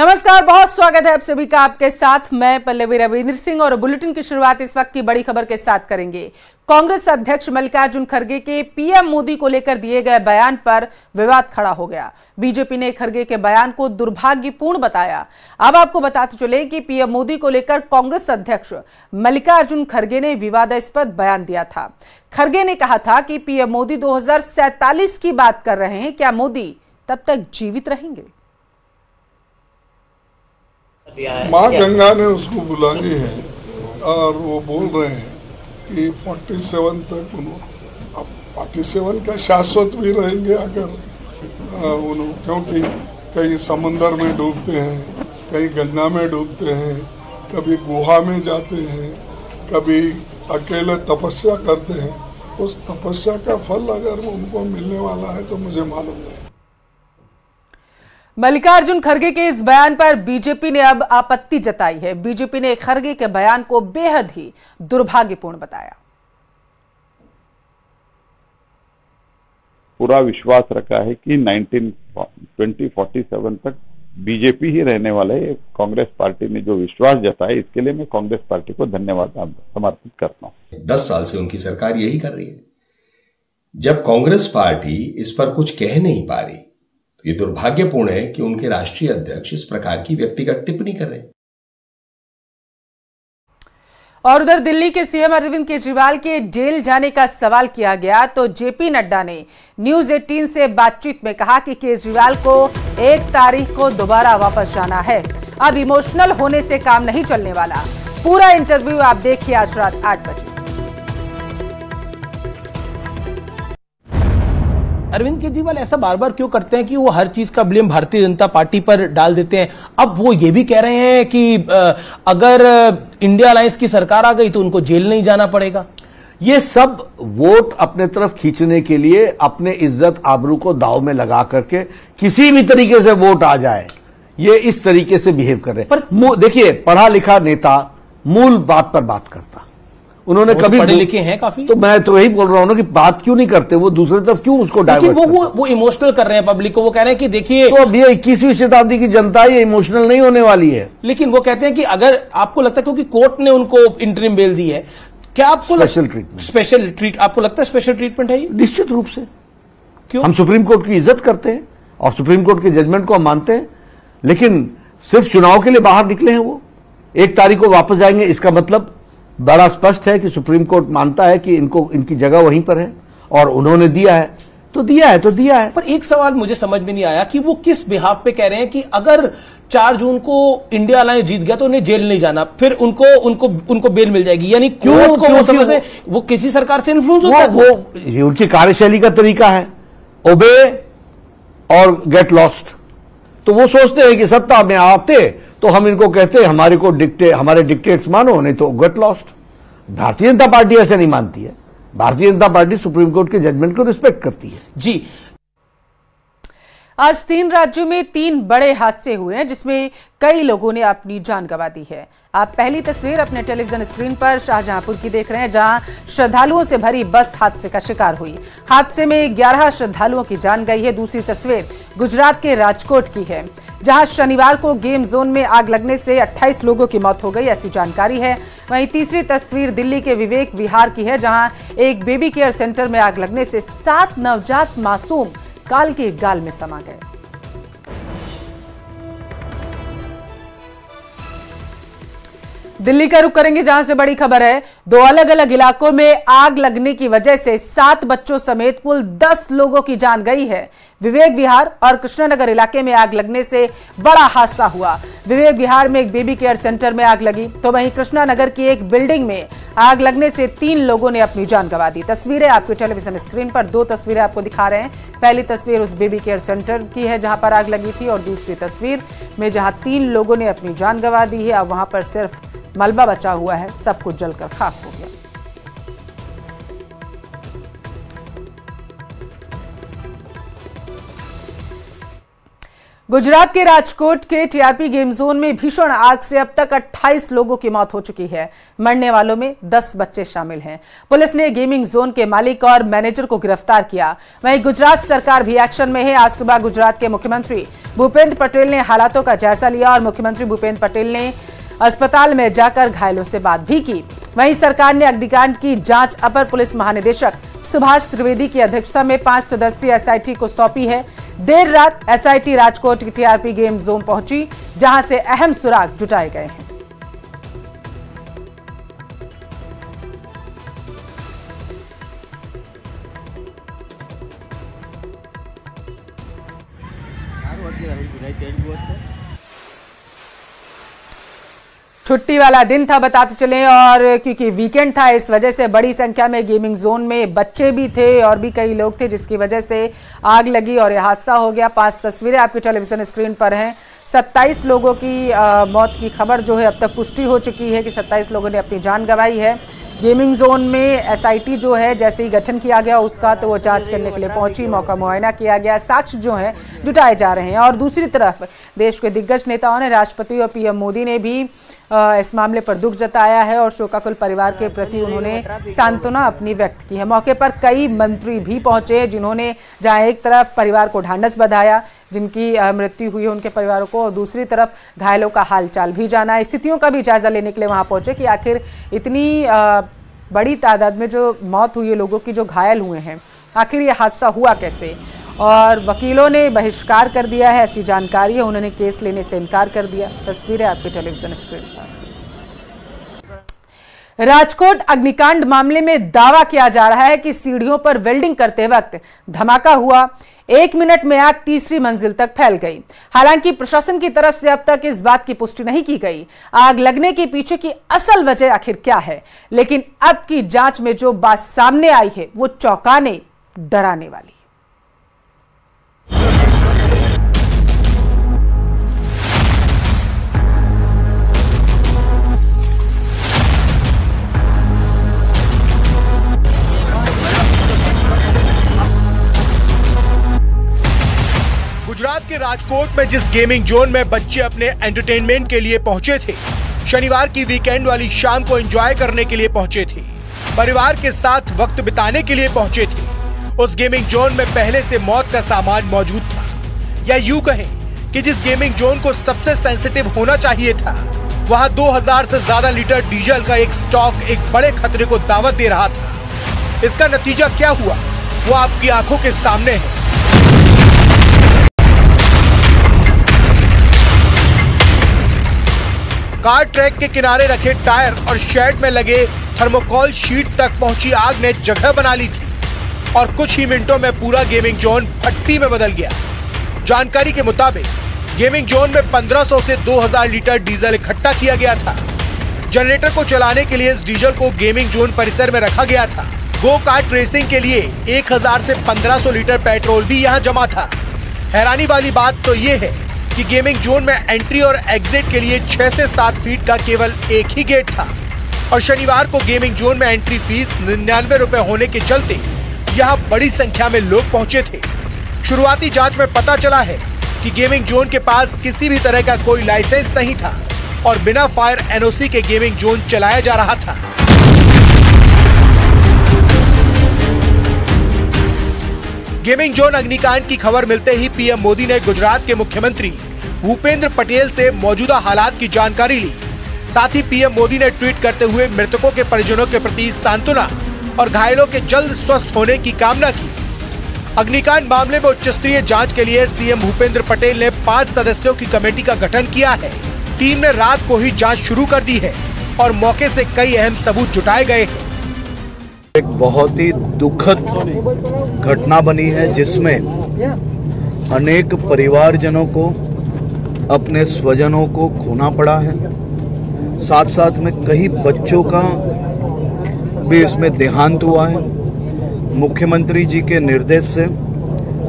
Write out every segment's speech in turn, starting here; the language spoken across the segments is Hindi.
नमस्कार, बहुत स्वागत है आप सभी का। आपके साथ मैं पल्लवी रविंद्र सिंह और बुलेटिन की शुरुआत इस वक्त की बड़ी खबर के साथ करेंगे। कांग्रेस अध्यक्ष मल्लिकार्जुन खड़गे के पीएम मोदी को लेकर दिए गए बयान पर विवाद खड़ा हो गया। बीजेपी ने खड़गे के बयान को दुर्भाग्यपूर्ण बताया। अब आपको बताते चले कि पीएम मोदी को लेकर कांग्रेस अध्यक्ष मल्लिकार्जुन खड़गे ने विवादास्पद बयान दिया था। खड़गे ने कहा था कि पीएम मोदी 2047 की बात कर रहे हैं, क्या मोदी तब तक जीवित रहेंगे? माँ गंगा ने उसको बुलाई है और वो बोल रहे हैं कि 47 तक अब 47 का शाश्वत भी रहेंगे अगर क्योंकि कहीं समुंदर में डूबते हैं, कहीं गंगा में डूबते हैं, कभी गुहा में जाते हैं, कभी अकेले तपस्या करते हैं। उस तपस्या का फल अगर उनको मिलने वाला है तो मुझे मालूम नहीं। मल्लिकार्जुन खड़गे के इस बयान पर बीजेपी ने अब आपत्ति जताई है। बीजेपी ने खड़गे के बयान को बेहद ही दुर्भाग्यपूर्ण बताया। पूरा विश्वास रखा है कि 2047 तक बीजेपी ही रहने वाला है। कांग्रेस पार्टी ने जो विश्वास जताया, इसके लिए मैं कांग्रेस पार्टी को धन्यवाद समर्पित करता हूं। 10 साल से उनकी सरकार यही कर रही है। जब कांग्रेस पार्टी इस पर कुछ कह नहीं पा रही, ये दुर्भाग्यपूर्ण है कि उनके राष्ट्रीय अध्यक्ष इस प्रकार की व्यक्तिगत टिप्पणी कर रहे हैं। और उधर दिल्ली के सीएम अरविंद केजरीवाल के जेल जाने का सवाल किया गया तो जेपी नड्डा ने न्यूज 18 से बातचीत में कहा कि केजरीवाल को 1 तारीख को दोबारा वापस जाना है। अब इमोशनल होने से काम नहीं चलने वाला। पूरा इंटरव्यू आप देखिए आज रात 8 बजे। अरविंद केजरीवाल ऐसा बार बार क्यों करते हैं कि वो हर चीज का ब्लेम भारतीय जनता पार्टी पर डाल देते हैं? अब वो ये भी कह रहे हैं कि अगर इंडिया अलायंस की सरकार आ गई तो उनको जेल नहीं जाना पड़ेगा। ये सब वोट अपने तरफ खींचने के लिए अपने इज्जत आबरू को दांव में लगा करके किसी भी तरीके से वोट आ जाए, ये इस तरीके से बिहेव कर रहे हैं। पर देखिए, पढ़ा लिखा नेता मूल बात पर बात करता। उन्होंने कभी पढ़े लिखे हैं काफी, तो मैं तो वही बोल रहा हूं ना कि बात क्यों नहीं करते, वो दूसरी तरफ क्यों उसको डाइवर्ट करते? वो इमोशनल कर रहे हैं पब्लिक को। वो कह रहे हैं कि देखिए, तो अब ये 21वीं शताब्दी की जनता ये इमोशनल नहीं होने वाली है। लेकिन वो कहते हैं कि अगर आपको लगता है, क्योंकि कोर्ट ने उनको इंटरिम बेल दी है, क्या आपको आपको लगता है स्पेशल ट्रीटमेंट है ये? निश्चित रूप से। क्यों? हम सुप्रीम कोर्ट की इज्जत करते हैं और सुप्रीम कोर्ट के जजमेंट को हम मानते हैं, लेकिन सिर्फ चुनाव के लिए बाहर निकले हैं। वो 1 तारीख को वापस जाएंगे, इसका मतलब बड़ा स्पष्ट है कि सुप्रीम कोर्ट मानता है कि इनकी जगह वहीं पर है और उन्होंने दिया है तो दिया है। पर एक सवाल मुझे समझ में नहीं आया कि वो किस बिहाफ पे कह रहे हैं कि अगर 4 जून को इंडिया अलायंस जीत गया तो उन्हें जेल नहीं जाना, फिर उनको बेल मिल जाएगी। यानी क्यों वो किसी सरकार से इन्फ्लुएंस होता है? वो उनकी कार्यशैली का तरीका है, ओबे और गेट लॉस्ट। तो वो सोचते हैं कि सत्ता में आते तो हम इनको कहते हमारे डिक्टेट्स मानो, नहीं तो get lost. Bharatiya Janata party ऐसे नहीं मानती है। Bharatiya Janata party supreme court के जजमेंट को रिस्पेक्ट करती है। जी, आज 3 राज्यों में 3 बड़े हादसे हुए हैं जिसमें कई लोगों ने अपनी जान गंवा दी है। आप पहली तस्वीर अपने टेलीविजन स्क्रीन पर शाहजहांपुर की देख रहे हैं, जहां श्रद्धालुओं से भरी बस हादसे का शिकार हुई। हादसे में 11 श्रद्धालुओं की जान गई है। दूसरी तस्वीर गुजरात के राजकोट की है, जहां शनिवार को गेम जोन में आग लगने से 28 लोगों की मौत हो गई, ऐसी जानकारी है। वहीं तीसरी तस्वीर दिल्ली के विवेक विहार की है, जहां एक बेबी केयर सेंटर में आग लगने से 7 नवजात मासूम काल के गाल में समा गए। दिल्ली का रुख करेंगे, जहां से बड़ी खबर है। 2 अलग अलग इलाकों में आग लगने की वजह से 7 बच्चों समेत कुल 10 लोगों की जान गई है। विवेक विहार और कृष्णनगर इलाके में आग लगने से बड़ा हादसा हुआ। विवेक विहार में एक बेबी केयर सेंटर में आग लगी, तो वहीं कृष्णानगर की एक बिल्डिंग में आग लगने से 3 लोगों ने अपनी जान गंवा दी। तस्वीरें आपके टेलीविजन स्क्रीन पर 2 तस्वीरें आपको दिखा रहे हैं। पहली तस्वीर उस बेबी केयर सेंटर की है जहां पर आग लगी थी, और दूसरी तस्वीर में जहां 3 लोगों ने अपनी जान गंवा दी है। अब वहां पर सिर्फ मलबा बचा हुआ है, सब कुछ जलकर खाक हो गया। गुजरात के राजकोट के टीआरपी गेम जोन में भीषण आग से अब तक 28 लोगों की मौत हो चुकी है। मरने वालों में 10 बच्चे शामिल हैं। पुलिस ने गेमिंग जोन के मालिक और मैनेजर को गिरफ्तार किया। वहीं गुजरात सरकार भी एक्शन में है। आज सुबह गुजरात के मुख्यमंत्री भूपेंद्र पटेल ने हालातों का जायजा लिया और मुख्यमंत्री भूपेंद्र पटेल ने अस्पताल में जाकर घायलों से बात भी की। वहीं सरकार ने अग्निकांड की जांच अपर पुलिस महानिदेशक सुभाष त्रिवेदी की अध्यक्षता में 5 सदस्यीय एसआईटी को सौंपी है। देर रात एसआईटी राजकोट की टीआरपी गेम जोन पहुंची, जहां से अहम सुराग जुटाए गए हैं। छुट्टी वाला दिन था बताते चलें, और क्योंकि वीकेंड था इस वजह से बड़ी संख्या में गेमिंग जोन में बच्चे भी थे और भी कई लोग थे, जिसकी वजह से आग लगी और यह हादसा हो गया। 5 तस्वीरें आपके टेलीविजन स्क्रीन पर हैं। 27 लोगों की मौत की खबर जो है अब तक पुष्टि हो चुकी है कि 27 लोगों ने अपनी जान गंवाई है। गेमिंग जोन में एसआईटी जो है जैसे ही गठन किया गया उसका, तो वो जांच करने के लिए पहुंची, मौका मुआयना किया गया, साक्ष्य जो हैं जुटाए जा रहे हैं। और दूसरी तरफ देश के दिग्गज नेताओं ने, राष्ट्रपति और पीएम मोदी ने भी इस मामले पर दुख जताया है और शोकाकुल परिवार के प्रति उन्होंने सांत्वना अपनी व्यक्त की है। मौके पर कई मंत्री भी पहुंचे, जिन्होंने जहां एक तरफ परिवार को ढांढस बंधाया जिनकी मृत्यु हुई है उनके परिवारों को, और दूसरी तरफ घायलों का हालचाल भी जाना, स्थितियों का भी जायजा लेने के लिए वहां पहुंचे कि आखिर इतनी बड़ी तादाद में जो मौत हुई है लोगों की, जो घायल हुए हैं, आखिर ये हादसा हुआ कैसे। और वकीलों ने बहिष्कार कर दिया है, ऐसी जानकारी है, उन्होंने केस लेने से इनकार कर दिया। तस्वीरें आपके टेलीविजन स्क्रीन पर। राजकोट अग्निकांड मामले में दावा किया जा रहा है कि सीढ़ियों पर वेल्डिंग करते वक्त धमाका हुआ। 1 मिनट में आग तीसरी मंजिल तक फैल गई। हालांकि प्रशासन की तरफ से अब तक इस बात की पुष्टि नहीं की गई आग लगने के पीछे की असल वजह आखिर क्या है, लेकिन अब की जांच में जो बात सामने आई है वो चौंकाने, डराने वाली। गुजरात के राजकोट में जिस गेमिंग जोन में बच्चे अपने एंटरटेनमेंट के लिए पहुंचे थे, शनिवार की वीकेंड वाली शाम को एंजॉय करने के लिए पहुंचे थे, परिवार के साथ वक्त बिताने के लिए पहुंचे थे, उस गेमिंग जोन में पहले से मौत का सामान मौजूद था। या यूं कहें कि जिस गेमिंग जोन को सबसे सेंसिटिव होना चाहिए था, वहां 2000 से ज्यादा लीटर डीजल का एक स्टॉक एक बड़े खतरे को दावत दे रहा था। इसका नतीजा क्या हुआ वो आपकी आंखों के सामने है। कार ट्रैक के किनारे रखे टायर और शेड में लगे थर्मोकोल शीट तक पहुंची आग ने जगह बना ली थी और कुछ ही मिनटों में पूरा गेमिंग जोन भट्टी में बदल गया। जानकारी के मुताबिक गेमिंग जोन में 1500 से 2000 लीटर डीजल इकट्ठा किया गया था। जनरेटर को चलाने के लिए इस डीजल को गेमिंग जोन परिसर में रखा गया था। गो कार्ट रेसिंग के लिए 1000 से 1500 लीटर पेट्रोल भी यहाँ जमा था। हैरानी वाली बात तो ये है कि गेमिंग जोन में एंट्री और एग्जिट के लिए 6 से 7 फीट का केवल एक ही गेट था और शनिवार को गेमिंग जोन में एंट्री फीस 99 रुपए होने के चलते यहाँ बड़ी संख्या में लोग पहुंचे थे। शुरुआती जांच में पता चला है कि गेमिंग जोन के पास किसी भी तरह का कोई लाइसेंस नहीं था और बिना फायर एनओसी के गेमिंग जोन चलाया जा रहा था। गेमिंग जोन अग्निकांड की खबर मिलते ही पीएम मोदी ने गुजरात के मुख्यमंत्री भूपेंद्र पटेल से मौजूदा हालात की जानकारी ली। साथ ही पीएम मोदी ने ट्वीट करते हुए मृतकों के परिजनों के प्रति सांत्वना और घायलों के जल्द स्वस्थ होने की कामना की। अग्निकांड मामले में उच्च स्तरीय जांच के लिए सीएम भूपेंद्र पटेल ने 5 सदस्यों की कमेटी का गठन किया है। टीम ने रात को ही जांच शुरू कर दी है और मौके से कई अहम सबूत जुटाए गए हैं। एक बहुत ही दुखद घटना बनी है जिसमें अनेक परिवारजनों को, अपने स्वजनों को खोना पड़ा है। साथ साथ में कई बच्चों का भी इसमें देहांत हुआ है। मुख्यमंत्री जी के निर्देश से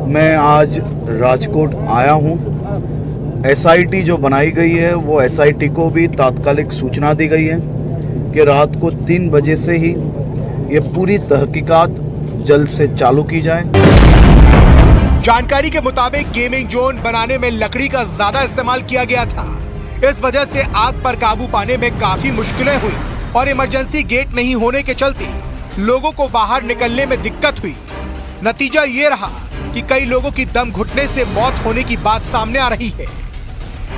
मैं आज राजकोट आया हूं। एसआईटी जो बनाई गई है वो एसआईटी को भी तात्कालिक सूचना दी गई है कि रात को 3 बजे से ही ये पूरी तहकीकात जल्द से चालू की जाए। जानकारी के मुताबिक गेमिंग जोन बनाने में लकड़ी का ज्यादा इस्तेमाल किया गया था। इस वजह से आग पर काबू पाने में काफी मुश्किलें हुई और इमरजेंसी गेट नहीं होने के चलते लोगों को बाहर निकलने में दिक्कत हुई। नतीजा ये रहा कि कई लोगों की दम घुटने से मौत होने की बात सामने आ रही है।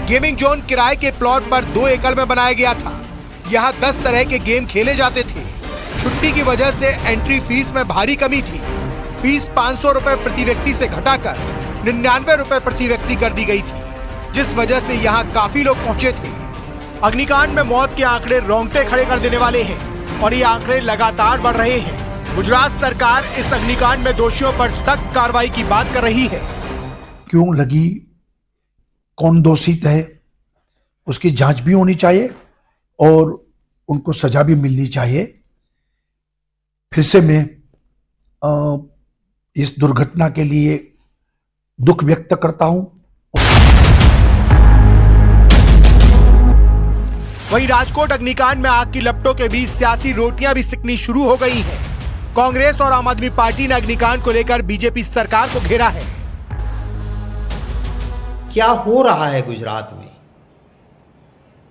गेमिंग जोन किराए के प्लॉट पर 2 एकड़ में बनाया गया था। यहाँ 10 तरह के गेम खेले जाते थे। छुट्टी की वजह से एंट्री फीस में भारी कमी थी। फीस 500 रुपए प्रति व्यक्ति से घटाकर 99 रुपए प्रति व्यक्ति कर दी गई थी, जिस वजह से यहाँ काफी लोग पहुंचे थे। अग्निकांड में मौत के आंकड़े रोंगटे खड़े कर देने वाले हैं और ये आंकड़े लगातार बढ़ रहे हैं। गुजरात सरकार इस अग्निकांड में दोषियों पर सख्त कार्रवाई की बात कर रही है। क्यों लगी, कौन दोषित है, उसकी जांच भी होनी चाहिए और उनको सजा भी मिलनी चाहिए। फिर से मैं इस दुर्घटना के लिए दुख व्यक्त करता हूं। वहीं राजकोट अग्निकांड में आग की लपटों के बीच सियासी रोटियां भी सिकनी शुरू हो गई हैं। कांग्रेस और आम आदमी पार्टी ने अग्निकांड को लेकर बीजेपी सरकार को घेरा है। क्या हो रहा है गुजरात में?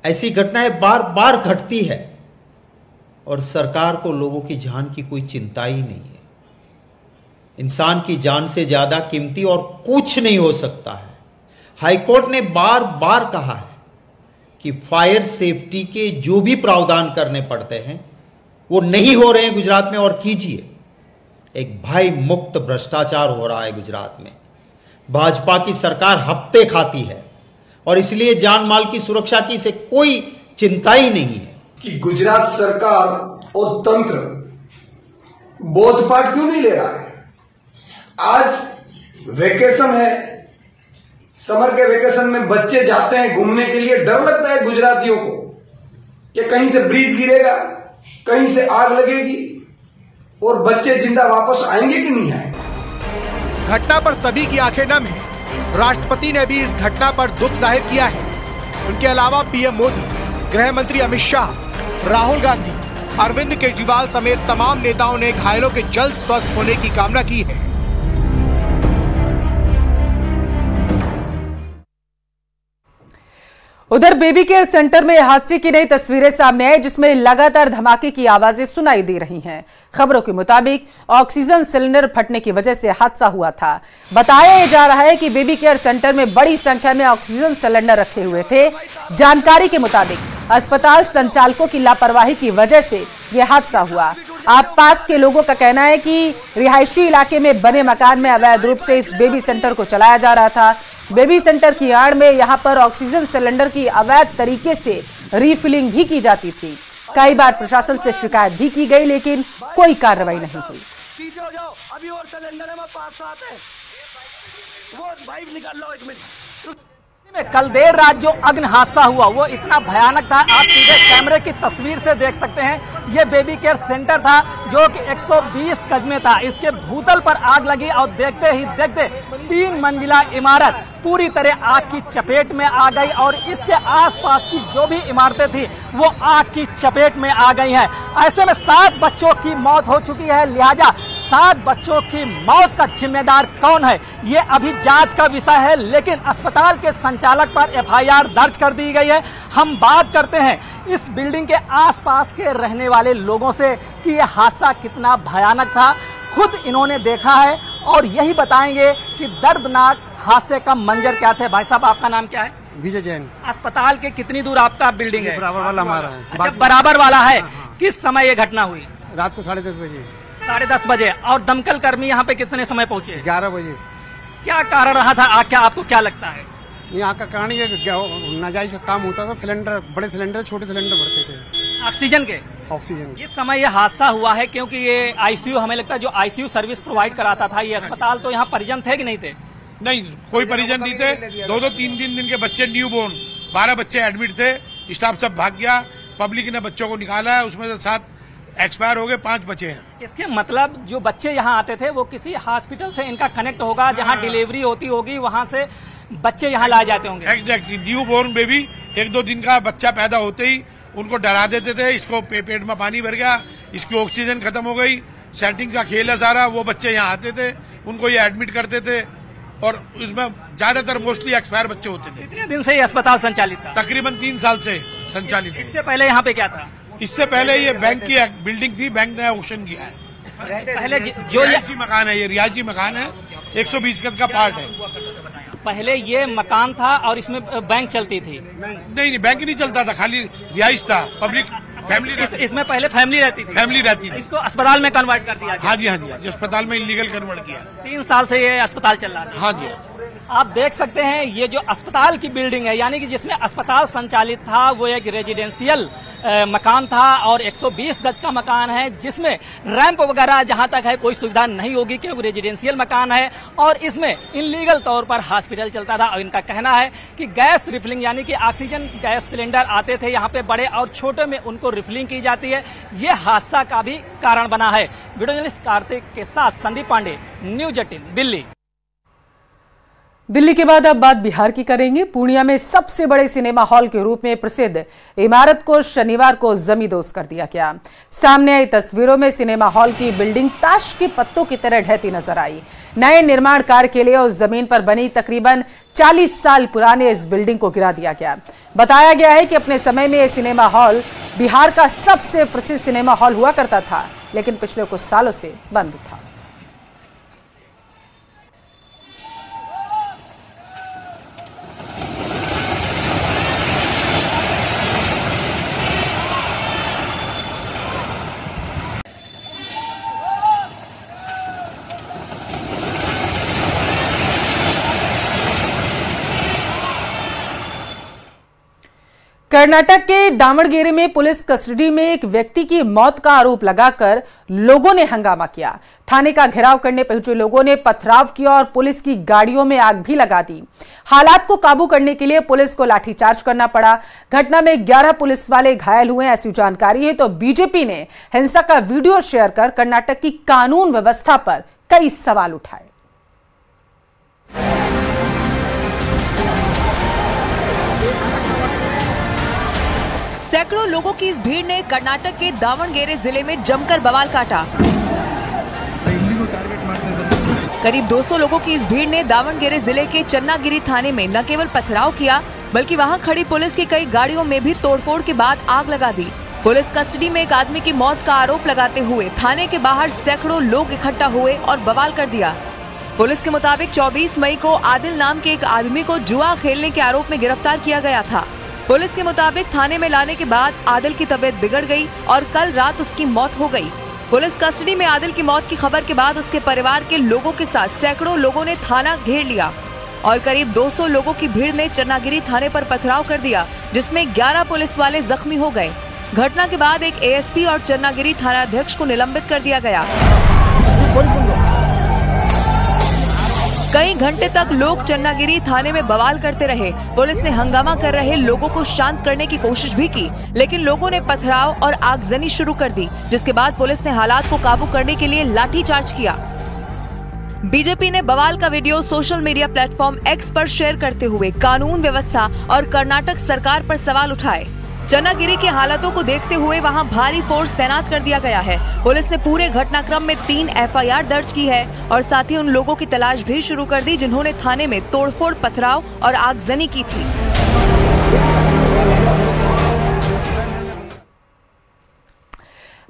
ऐसी घटनाएं बार बार घटती है और सरकार को लोगों की जान की कोई चिंता ही नहीं है। इंसान की जान से ज्यादा कीमती और कुछ नहीं हो सकता है। हाईकोर्ट ने बार बार कहा है कि फायर सेफ्टी के जो भी प्रावधान करने पड़ते हैं वो नहीं हो रहे हैं गुजरात में, और कीजिए। एक भय मुक्त भ्रष्टाचार हो रहा है गुजरात में। भाजपा की सरकार हफ्ते खाती है और इसलिए जान माल की सुरक्षा की इसे कोई चिंता ही नहीं है। कि गुजरात सरकार और तंत्र बोधपाठ क्यों नहीं ले रहा है? आज वेकेशन है, समर के वेकेशन में बच्चे जाते हैं घूमने के लिए। डर लगता है गुजरातियों को कि कहीं से ब्रिज गिरेगा, कहीं से आग लगेगी और बच्चे जिंदा वापस आएंगे कि नहीं आएंगे। घटना पर सभी की आंखें नम है। राष्ट्रपति ने भी इस घटना पर दुख जाहिर किया है। उनके अलावा पीएम मोदी, गृह मंत्री अमित शाह, राहुल गांधी, अरविंद केजरीवाल समेत तमाम नेताओं ने घायलों के जल्द स्वस्थ होने की कामना की है। उधर बेबी केयर सेंटर में हादसे की नई तस्वीरें सामने आई, जिसमें लगातार धमाके की आवाजें सुनाई दे रही हैं। खबरों के मुताबिक ऑक्सीजन सिलेंडर फटने की वजह से हादसा हुआ था। बताया जा रहा है कि बेबी केयर सेंटर में बड़ी संख्या में ऑक्सीजन सिलेंडर रखे हुए थे। जानकारी के मुताबिक अस्पताल संचालकों की लापरवाही की वजह से यह हादसा हुआ। आप पास के लोगों का कहना है कि रिहायशी इलाके में बने मकान में अवैध रूप से इस बेबी सेंटर को चलाया जा रहा था। बेबी सेंटर की आड़ में यहां पर ऑक्सीजन सिलेंडर की अवैध तरीके से रिफिलिंग भी की जाती थी। कई बार प्रशासन से शिकायत भी की गई, लेकिन कोई कार्रवाई नहीं हुई। पीछे हो जाओ, अभी और सिलेंडर है, पास आते वो भाई निकाल लो 1 मिनट। कल देर रात जो अग्नि हादसा हुआ वो इतना भयानक था, आप सीधे कैमरे की तस्वीर से देख सकते हैं। ये बेबी केयर सेंटर था जो कि 120 गज में था। इसके भूतल पर आग लगी और देखते ही देखते 3 मंजिला इमारत पूरी तरह आग की चपेट में आ गई और इसके आसपास की जो भी इमारतें थी वो आग की चपेट में आ गई हैं। ऐसे में 7 बच्चों की मौत हो चुकी है। लिहाजा 7 बच्चों की मौत का जिम्मेदार कौन है ये अभी जांच का विषय है, लेकिन अस्पताल के संचालक पर एफआईआर दर्ज कर दी गई है। हम बात करते हैं इस बिल्डिंग के आसपास के रहने वाले लोगों से कि यह हादसा कितना भयानक था। खुद इन्होंने देखा है और यही बताएंगे कि दर्दनाक हादसे का मंजर क्या थे। भाई साहब, आपका नाम क्या है? विजय जैन। अस्पताल के कितनी दूर आपका बिल्डिंग है? बराबर वाला हमारा है। अच्छा, बराबर वाला है। किस समय ये घटना हुई? रात को 10:30 बजे। 10:30 बजे। और दमकल कर्मी यहाँ पे कितने समय पहुँचे? 11 बजे। क्या कारण रहा था? आपको क्या लगता है? यहाँ का कारण ये नाजायज काम होता था। सिलेंडर, बड़े सिलेंडर, छोटे सिलेंडर भरते थे ऑक्सीजन के। ये समय ये हादसा हुआ है क्योंकि ये आईसीयू, हमें लगता है जो आईसीयू सर्विस प्रोवाइड कराता था ये अस्पताल, तो यहाँ परिजन थे कि नहीं थे? नहीं, कोई परिजन नहीं थे। 2-2, 3-3 दिन के बच्चे, न्यू बोर्न 12 बच्चे एडमिट थे। स्टाफ सब भाग गया, पब्लिक ने बच्चों को निकाला है, उसमें से 7 एक्सपायर हो गए, 5 बचे हैं। इसके मतलब जो बच्चे यहाँ आते थे वो किसी हॉस्पिटल से इनका कनेक्ट होगा जहाँ डिलीवरी होती होगी, वहाँ से बच्चे यहाँ लाए जाते होंगे। एग्जैक्टली। न्यू बोर्न बेबी 1-2 दिन का बच्चा पैदा होते ही उनको डरा देते थे, इसको पेट में पानी भर गया, इसकी ऑक्सीजन खत्म हो गई, सेटिंग का खेल है सारा। वो बच्चे यहाँ आते थे, उनको ये एडमिट करते थे और इसमें ज्यादातर मोस्टली एक्सपायर बच्चे होते थे। कितने दिन से ये अस्पताल संचालित था? तकरीबन 3 साल से संचालित है। इससे पहले यहाँ पे क्या था? इससे पहले ये बैंक की बिल्डिंग थी, बैंक ने ऑक्शन किया है। पहले जो रिहायशी मकान है, ये रिहायशी मकान है, 120 गज का पार्ट है। पहले ये मकान था और इसमें बैंक चलती थी? नहीं, बैंक नहीं चलता था, खाली रिहाइश था, पब्लिक फैमिली। इसमें पहले फैमिली रहती थी? फैमिली रहती थी। इसको अस्पताल में कन्वर्ट कर दिया? हाँ जी, अस्पताल में इलीगल कन्वर्ट किया। 3 साल से ये अस्पताल चल रहा है? हाँ जी। आप देख सकते हैं ये जो अस्पताल की बिल्डिंग है, यानी कि जिसमें अस्पताल संचालित था, वो एक रेजिडेंशियल मकान था और 120 गज का मकान है, जिसमें रैंप वगैरह जहां तक है कोई सुविधा नहीं होगी क्योंकि रेजिडेंशियल मकान है और इसमें इनलीगल तौर पर हॉस्पिटल चलता था। और इनका कहना है कि गैस रिफिलिंग यानी कि ऑक्सीजन गैस सिलेंडर आते थे यहाँ पे, बड़े और छोटे में उनको रिफिलिंग की जाती है। ये हादसा का भी कारण बना है। वीडियो जर्नलिस्ट कार्तिक के साथ संदीप पांडे, न्यूज 18 दिल्ली। दिल्ली के बाद अब बात बिहार की करेंगे। पूर्णिया में सबसे बड़े सिनेमा हॉल के रूप में प्रसिद्ध इमारत को शनिवार को जमींदोज कर दिया गया। सामने आई तस्वीरों में सिनेमा हॉल की बिल्डिंग ताश के पत्तों की तरह ढहती नजर आई। नए निर्माण कार्य के लिए उस जमीन पर बनी तकरीबन 40 साल पुराने इस बिल्डिंग को गिरा दिया गया। बताया गया है कि अपने समय में यह सिनेमा हॉल बिहार का सबसे प्रसिद्ध सिनेमा हॉल हुआ करता था, लेकिन पिछले कुछ सालों से बंद था। कर्नाटक के दावणगेरे में पुलिस कस्टडी में एक व्यक्ति की मौत का आरोप लगाकर लोगों ने हंगामा किया। थाने का घेराव करने पहुंचे लोगों ने पथराव किया और पुलिस की गाड़ियों में आग भी लगा दी। हालात को काबू करने के लिए पुलिस को लाठीचार्ज करना पड़ा। घटना में 11 पुलिस वाले घायल हुए, ऐसी जानकारी है। तो बीजेपी ने हिंसा का वीडियो शेयर कर कर्नाटक की कानून व्यवस्था पर कई सवाल उठाए। सैकड़ों लोगों की इस भीड़ ने कर्नाटक के दावणगेरे जिले में जमकर बवाल काटा। करीब 200 लोगों की इस भीड़ ने दावणगेरे जिले के चन्नागिरी थाने में न केवल पथराव किया, बल्कि वहां खड़ी पुलिस की कई गाड़ियों में भी तोड़फोड़ के बाद आग लगा दी। पुलिस कस्टडी में एक आदमी की मौत का आरोप लगाते हुए थाने के बाहर सैकड़ों लोग इकट्ठा हुए और बवाल कर दिया। पुलिस के मुताबिक 24 मई को आदिल नाम के एक आदमी को जुआ खेलने के आरोप में गिरफ्तार किया गया था। पुलिस के मुताबिक थाने में लाने के बाद आदिल की तबीयत बिगड़ गई और कल रात उसकी मौत हो गई। पुलिस कस्टडी में आदिल की मौत की खबर के बाद उसके परिवार के लोगों के साथ सैकड़ों लोगों ने थाना घेर लिया और करीब 200 लोगों की भीड़ ने चन्नागिरी थाने पर पथराव कर दिया, जिसमें 11 पुलिस वाले जख्मी हो गए। घटना के बाद एक एएसपी और चन्नागिरी थानाध्यक्ष को निलंबित कर दिया गया। कई घंटे तक लोग चन्नागिरी थाने में बवाल करते रहे। पुलिस ने हंगामा कर रहे लोगों को शांत करने की कोशिश भी की, लेकिन लोगों ने पथराव और आगजनी शुरू कर दी, जिसके बाद पुलिस ने हालात को काबू करने के लिए लाठीचार्ज किया। बीजेपी ने बवाल का video social media platform x पर शेयर करते हुए कानून व्यवस्था और कर्नाटक सरकार पर सवाल उठाए। चन्नागिरी की हालातों को देखते हुए वहां भारी फोर्स तैनात कर दिया गया है। पुलिस ने पूरे घटनाक्रम में 3 एफआईआर दर्ज की है और साथ ही उन लोगों की तलाश भी शुरू कर दी जिन्होंने थाने में तोड़फोड़, पथराव और आगजनी की थी।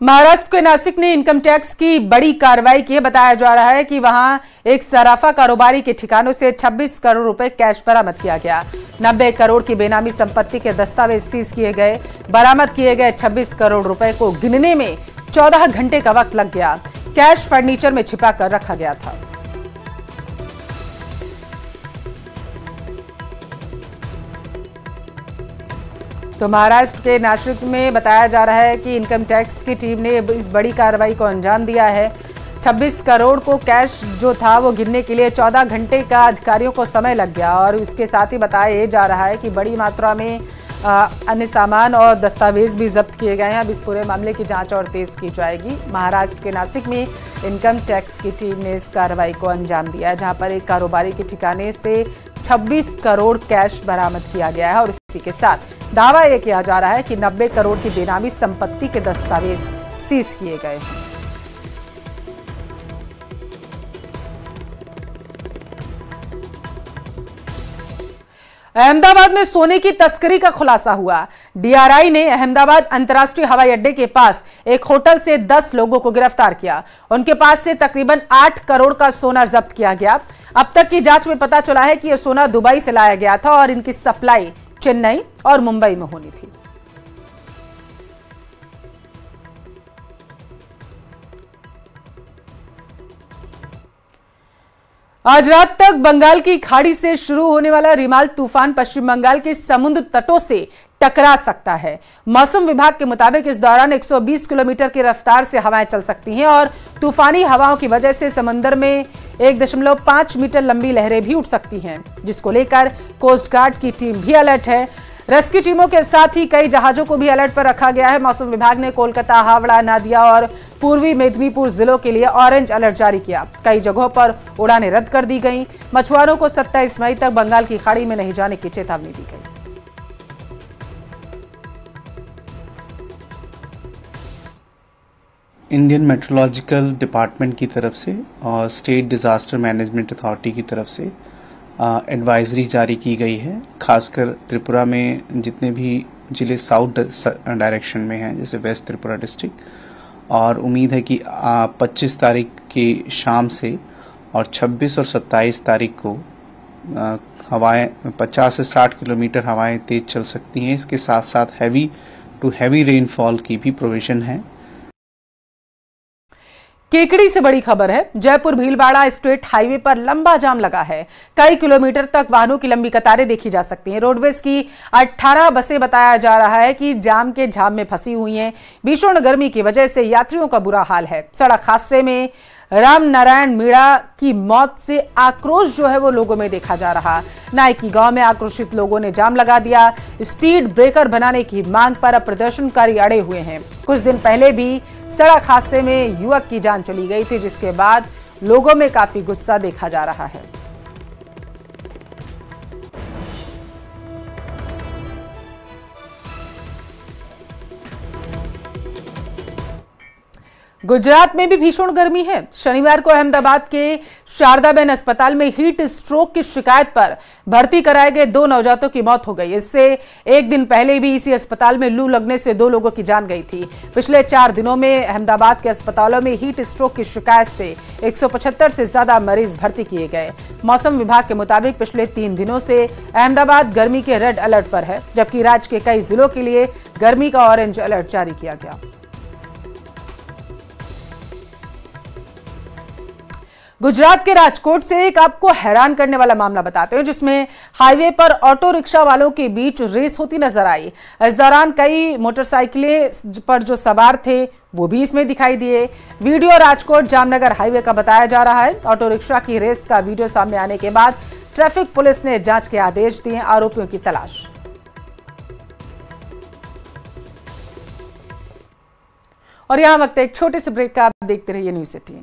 महाराष्ट्र के नासिक ने इनकम टैक्स की बड़ी कार्रवाई की है। बताया जा रहा है कि वहां एक सराफा कारोबारी के ठिकानों से 26 करोड़ रुपए कैश बरामद किया गया। 90 करोड़ की बेनामी संपत्ति के दस्तावेज सीज किए गए। बरामद किए गए 26 करोड़ रुपए को गिनने में 14 घंटे का वक्त लग गया। कैश फर्नीचर में छिपा कर रखा गया था। तो महाराष्ट्र के नासिक में बताया जा रहा है कि इनकम टैक्स की टीम ने इस बड़ी कार्रवाई को अंजाम दिया है। 26 करोड़ को कैश जो था वो गिनने के लिए 14 घंटे का अधिकारियों को समय लग गया और इसके साथ ही बताया जा रहा है कि बड़ी मात्रा में अन्य सामान और दस्तावेज भी जब्त किए गए हैं। अब इस पूरे मामले की जांच और तेज की जाएगी। महाराष्ट्र के नासिक में इनकम टैक्स की टीम ने इस कार्रवाई को अंजाम दिया है, जहां पर एक कारोबारी के ठिकाने से 26 करोड़ कैश बरामद किया गया है और इसी के साथ दावा यह किया जा रहा है कि 90 करोड़ की बेनामी संपत्ति के दस्तावेज सीज किए गए हैं। अहमदाबाद में सोने की तस्करी का खुलासा हुआ। डीआरआई ने अहमदाबाद अंतर्राष्ट्रीय हवाई अड्डे के पास एक होटल से 10 लोगों को गिरफ्तार किया। उनके पास से तकरीबन 8 करोड़ का सोना जब्त किया गया। अब तक की जांच में पता चला है कि यह सोना दुबई से लाया गया था और इनकी सप्लाई चेन्नई और मुंबई में होनी थी। आज रात तक बंगाल की खाड़ी से शुरू होने वाला रिमाल तूफान पश्चिम बंगाल के समुद्र तटों से टकरा सकता है। मौसम विभाग के मुताबिक इस दौरान 120 किलोमीटर की रफ्तार से हवाएं चल सकती हैं और तूफानी हवाओं की वजह से समंदर में 1.5 मीटर लंबी लहरें भी उठ सकती हैं, जिसको लेकर कोस्ट गार्ड की टीम भी अलर्ट है। रेस्क्यू टीमों के साथ ही कई जहाजों को भी अलर्ट पर रखा गया है। मौसम विभाग ने कोलकाता, हावड़ा, नादिया और पूर्वी मेदिनीपुर जिलों के लिए ऑरेंज अलर्ट जारी किया। कई जगहों पर उड़ानें रद्द कर दी गईं। मछुआरों को 27 मई तक बंगाल की खाड़ी में नहीं जाने की चेतावनी दी गई। इंडियन मेट्रोलॉजिकल डिपार्टमेंट की तरफ से और स्टेट डिजास्टर मैनेजमेंट अथॉरिटी की तरफ से एडवाइजरी जारी की गई है। खासकर त्रिपुरा में जितने भी जिले साउथ डायरेक्शन में हैं, जैसे वेस्ट त्रिपुरा डिस्ट्रिक्ट, और उम्मीद है कि 25 तारीख की शाम से और 26 और 27 तारीख को हवाएं 50 से 60 किलोमीटर हवाएं तेज चल सकती हैं। इसके साथ साथ हैवी टू हैवी रेनफॉल की भी प्रोविजन है। केकड़ी से बड़ी खबर है। जयपुर भीलवाड़ा स्टेट हाईवे पर लंबा जाम लगा है। कई किलोमीटर तक वाहनों की लंबी कतारें देखी जा सकती हैं। रोडवेज की 18 बसें बताया जा रहा है कि जाम के झाम में फंसी हुई हैं। भीषण गर्मी की वजह से यात्रियों का बुरा हाल है। सड़क हादसे में राम नारायण मीणा की मौत से आक्रोश जो है वो लोगों में देखा जा रहा। नायकी गांव में आक्रोशित लोगों ने जाम लगा दिया। स्पीड ब्रेकर बनाने की मांग पर अब प्रदर्शनकारी अड़े हुए हैं। कुछ दिन पहले भी सड़क हादसे में युवक की जान चली गई थी, जिसके बाद लोगों में काफी गुस्सा देखा जा रहा है। गुजरात में भी भीषण गर्मी है। शनिवार को अहमदाबाद के शारदाबेन अस्पताल में हीट स्ट्रोक की शिकायत पर भर्ती कराए गए 2 नवजातों की मौत हो गई। इससे एक दिन पहले भी इसी अस्पताल में लू लगने से 2 लोगों की जान गई थी। पिछले 4 दिनों में अहमदाबाद के अस्पतालों में हीट स्ट्रोक की शिकायत से 175 से ज्यादा मरीज भर्ती किए गए। मौसम विभाग के मुताबिक पिछले 3 दिनों से अहमदाबाद गर्मी के रेड अलर्ट पर है, जबकि राज्य के कई जिलों के लिए गर्मी का ऑरेंज अलर्ट जारी किया गया। गुजरात के राजकोट से एक आपको हैरान करने वाला मामला बताते हैं, जिसमें हाईवे पर ऑटो रिक्शा वालों के बीच रेस होती नजर आई। इस दौरान कई मोटरसाइकिलें पर जो सवार थे वो भी इसमें दिखाई दिए। वीडियो राजकोट जामनगर हाईवे का बताया जा रहा है। ऑटो रिक्शा की रेस का वीडियो सामने आने के बाद ट्रैफिक पुलिस ने जांच के आदेश दिए। आरोपियों की तलाश। और यहां वक्त एक छोटे से ब्रेक का, आप देखते रहिए न्यूज़ 18।